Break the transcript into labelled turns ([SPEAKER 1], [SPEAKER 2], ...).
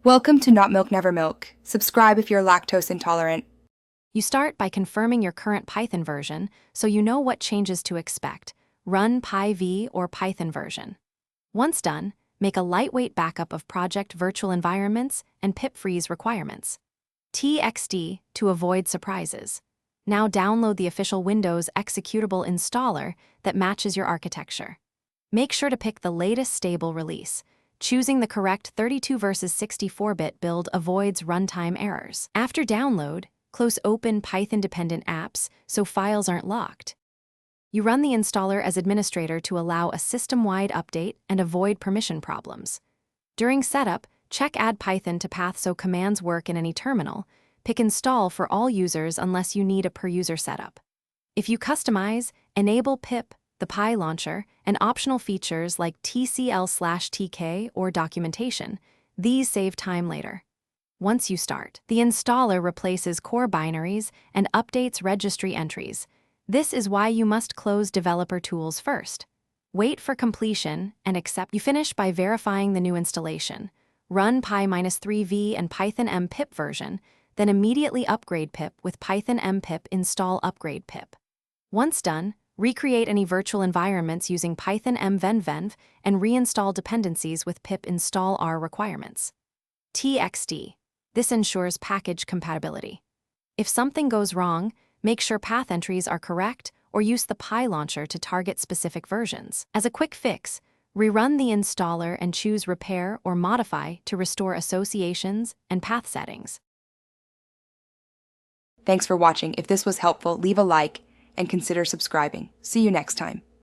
[SPEAKER 1] Welcome to Not Milk Never Milk. Subscribe if you're lactose intolerant.
[SPEAKER 2] You start by confirming your current Python version so you know what changes to expect. Run PyV or Python version. Once done, make a lightweight backup of project virtual environments and pip freeze requirements. TXT to avoid surprises. Now download the official Windows executable installer that matches your architecture. Make sure to pick the latest stable release. Choosing the correct 32 versus 64-bit build avoids runtime errors. After download, close open Python-dependent apps so files aren't locked. You run the installer as administrator to allow a system-wide update and avoid permission problems. During setup, check Add Python to path so commands work in any terminal. Pick Install for all users unless you need a per-user setup. If you customize, enable pip, the PyLauncher, and optional features like TCL/TK or documentation. These save time later. Once you start, the installer replaces core binaries and updates registry entries. This is why you must close developer tools first. Wait for completion and accept. You finish by verifying the new installation. Run py-3v and Python m pip version, then immediately upgrade pip with Python m pip install upgrade pip. Once done, recreate any virtual environments using Python m-venv and reinstall dependencies with pip install r requirements. TXT. This ensures package compatibility. If something goes wrong, make sure path entries are correct or use the PyLauncher to target specific versions. As a quick fix, rerun the installer and choose Repair or Modify to restore associations and path settings.
[SPEAKER 1] Thanks for watching. If this was helpful, leave a like and consider subscribing. See you next time.